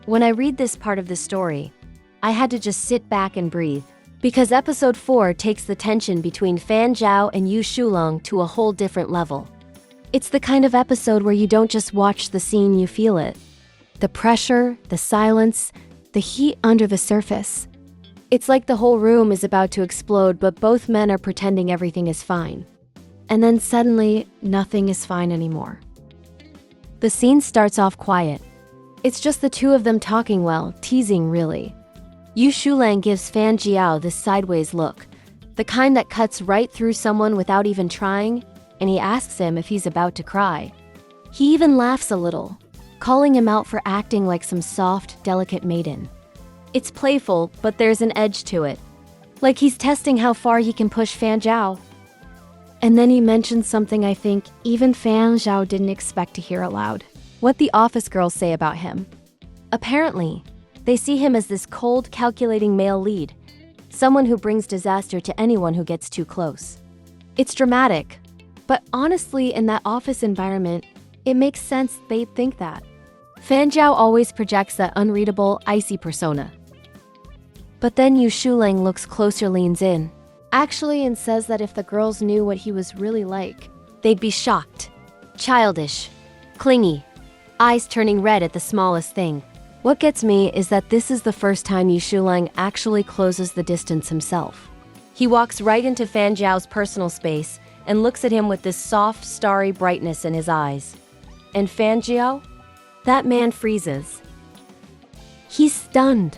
When I read this part of the story, I had to just sit back and breathe. Because episode 4 takes the tension between Fan Zhao and Shulang to a whole different level. It's the kind of episode where you don't just watch the scene, you feel it. The pressure, the silence, the heat under the surface. It's like the whole room is about to explode, but both men are pretending everything is fine. And then suddenly, nothing is fine anymore. The scene starts off quiet. It's just the two of them talking well, teasing really. Shulang gives Fan Zhao this sideways look, the kind that cuts right through someone without even trying, and he asks him if he's about to cry. He even laughs a little, calling him out for acting like some soft, delicate maiden. It's playful, but there's an edge to it. Like he's testing how far he can push Fan Zhao. And then he mentions something I think even Fan Zhao didn't expect to hear aloud. What the office girls say about him. Apparently, they see him as this cold, calculating male lead, someone who brings disaster to anyone who gets too close. It's dramatic, but honestly, in that office environment, it makes sense they'd think that. Fan Zhao always projects that unreadable, icy persona. But then Shulang looks closer, leans in, actually, and says that if the girls knew what he was really like, they'd be shocked. Childish, clingy, eyes turning red at the smallest thing. What gets me is that this is the first time Shulang actually closes the distance himself. He walks right into Fan Zhao's personal space and looks at him with this soft, starry brightness in his eyes. And Fan Zhao? That man freezes. He's stunned.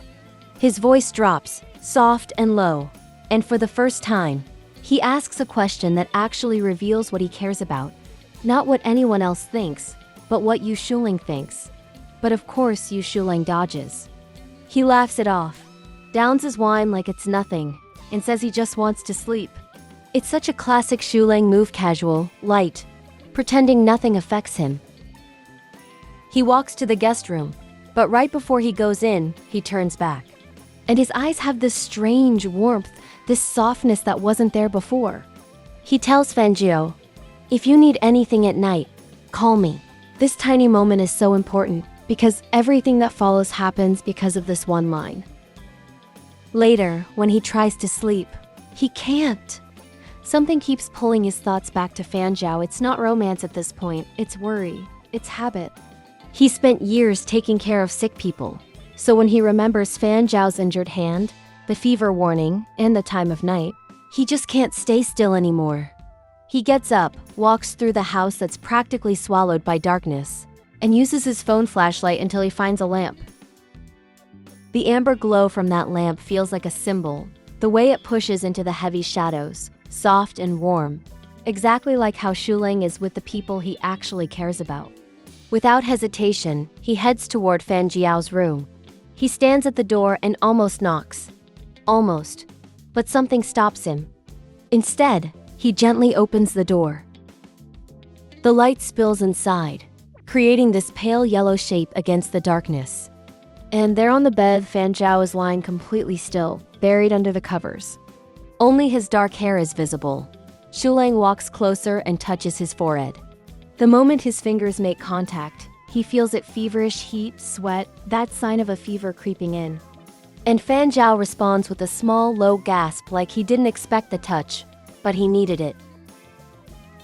His voice drops, soft and low, and for the first time, he asks a question that actually reveals what he cares about. Not what anyone else thinks, but what Shulang thinks. But of course, Shulang dodges. He laughs it off, downs his wine like it's nothing, and says he just wants to sleep. It's such a classic Shulang move, casual, light, pretending nothing affects him. He walks to the guest room, but right before he goes in, he turns back. And his eyes have this strange warmth, this softness that wasn't there before. He tells Fan Zhao, "If you need anything at night, call me." This tiny moment is so important, because everything that follows happens because of this one line. Later, when he tries to sleep, he can't. Something keeps pulling his thoughts back to Fan Zhao. It's not romance at this point, it's worry, it's habit. He spent years taking care of sick people, so when he remembers Fan Zhao's injured hand, the fever warning, and the time of night, he just can't stay still anymore. He gets up, walks through the house that's practically swallowed by darkness, and uses his phone flashlight until he finds a lamp. The amber glow from that lamp feels like a symbol, the way it pushes into the heavy shadows, soft and warm, exactly like how Shulang is with the people he actually cares about. Without hesitation, he heads toward Fan Zhao's room. He stands at the door and almost knocks. Almost. But something stops him. Instead, he gently opens the door. The light spills inside, creating this pale yellow shape against the darkness. And there on the bed, Fan Zhao is lying completely still, buried under the covers. Only his dark hair is visible. Shulang walks closer and touches his forehead. The moment his fingers make contact, he feels it feverish heat, sweat, that sign of a fever creeping in. And Fan Zhao responds with a small, low gasp like he didn't expect the touch, but he needed it.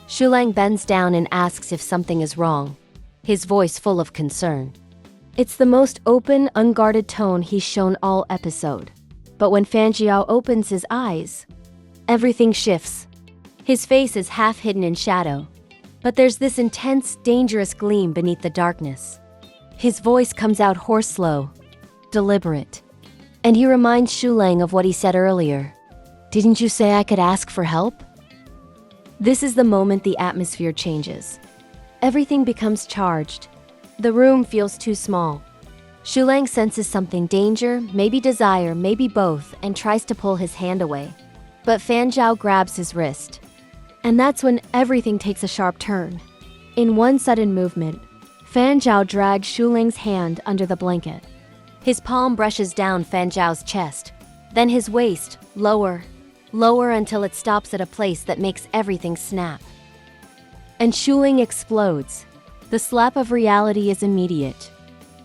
Shulang bends down and asks if something is wrong, his voice full of concern. It's the most open, unguarded tone he's shown all episode. But when Fan Zhao opens his eyes, everything shifts. His face is half hidden in shadow, but there's this intense, dangerous gleam beneath the darkness. His voice comes out hoarse, slow, deliberate, and he reminds Shulang of what he said earlier. "Didn't you say I could ask for help?" This is the moment the atmosphere changes. Everything becomes charged. The room feels too small. Shulang senses something, danger, maybe desire, maybe both, and tries to pull his hand away. But Fan Zhao grabs his wrist. And that's when everything takes a sharp turn. In one sudden movement, Fan Zhao drags Shulang's hand under the blanket. His palm brushes down Fan Zhao's chest, then his waist, lower, lower until it stops at a place that makes everything snap. And Shulang explodes. The slap of reality is immediate.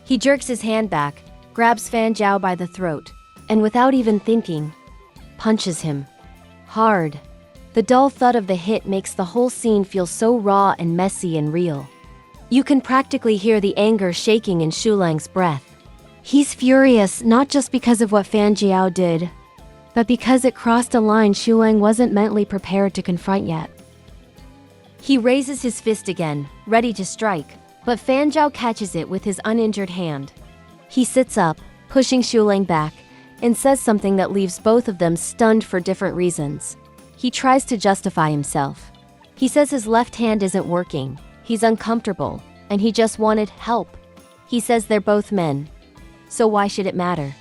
He jerks his hand back, grabs Fan Zhao by the throat, and without even thinking, punches him. Hard. The dull thud of the hit makes the whole scene feel so raw and messy and real. You can practically hear the anger shaking in Shulang's breath. He's furious not just because of what Fan Zhao did, but because it crossed a line Shulang wasn't mentally prepared to confront yet. He raises his fist again, ready to strike, but Fan Zhao catches it with his uninjured hand. He sits up, pushing Shulang back, and says something that leaves both of them stunned for different reasons. He tries to justify himself. He says his left hand isn't working, he's uncomfortable, and he just wanted help. He says they're both men. So why should it matter?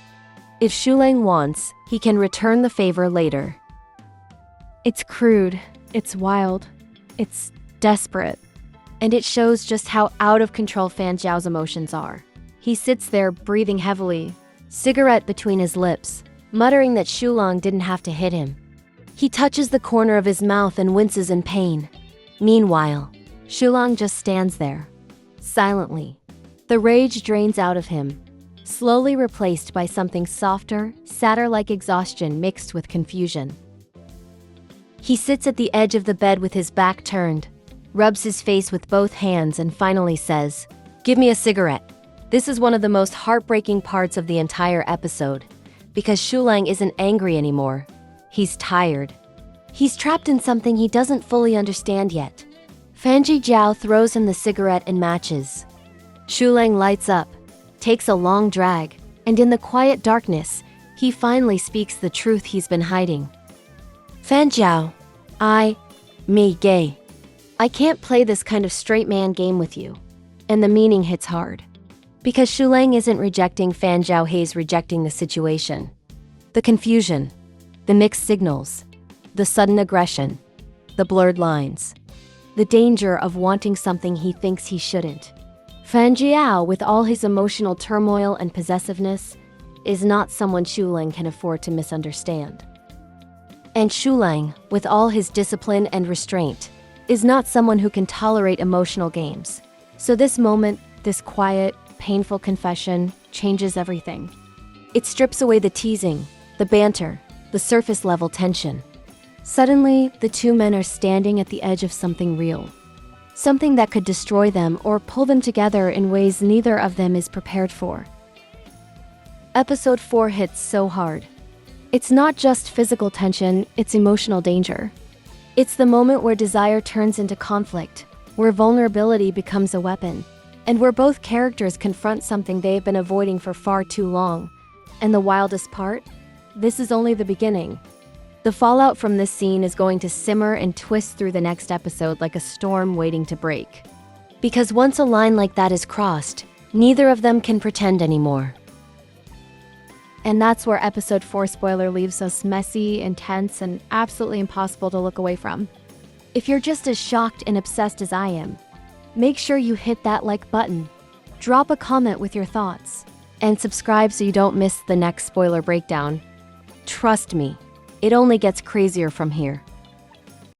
If Shulang wants, he can return the favor later. It's crude, it's wild, it's desperate, and it shows just how out of control Fan Zhao's emotions are. He sits there, breathing heavily, cigarette between his lips, muttering that Shulang didn't have to hit him. He touches the corner of his mouth and winces in pain. Meanwhile, Shulang just stands there, silently. The rage drains out of him, slowly replaced by something softer, sadder like exhaustion mixed with confusion. He sits at the edge of the bed with his back turned, rubs his face with both hands and finally says, "Give me a cigarette." This is one of the most heartbreaking parts of the entire episode, because Shulang isn't angry anymore. He's tired. He's trapped in something he doesn't fully understand yet. Fan Zhao throws him the cigarette and matches. Shulang lights up, takes a long drag, and in the quiet darkness, he finally speaks the truth he's been hiding. "Fan Zhao, me gay. I can't play this kind of straight man game with you." And the meaning hits hard. Because Shulang isn't rejecting Fan Zhao, he's rejecting the situation. The confusion, the mixed signals, the sudden aggression, the blurred lines, the danger of wanting something he thinks he shouldn't. Fan Zhao, with all his emotional turmoil and possessiveness, is not someone Shulang can afford to misunderstand. And Shulang, with all his discipline and restraint, is not someone who can tolerate emotional games. So this moment, this quiet, painful confession, changes everything. It strips away the teasing, the banter, the surface-level tension. Suddenly, the two men are standing at the edge of something real. Something that could destroy them or pull them together in ways neither of them is prepared for. Episode 4 hits so hard. It's not just physical tension, it's emotional danger. It's the moment where desire turns into conflict, where vulnerability becomes a weapon, and where both characters confront something they've been avoiding for far too long. And the wildest part? This is only the beginning. The fallout from this scene is going to simmer and twist through the next episode like a storm waiting to break. Because once a line like that is crossed, neither of them can pretend anymore. And that's where episode 4 spoiler leaves us messy, intense, and absolutely impossible to look away from. If you're just as shocked and obsessed as I am, make sure you hit that like button, drop a comment with your thoughts, and subscribe so you don't miss the next spoiler breakdown. Trust me, it only gets crazier from here.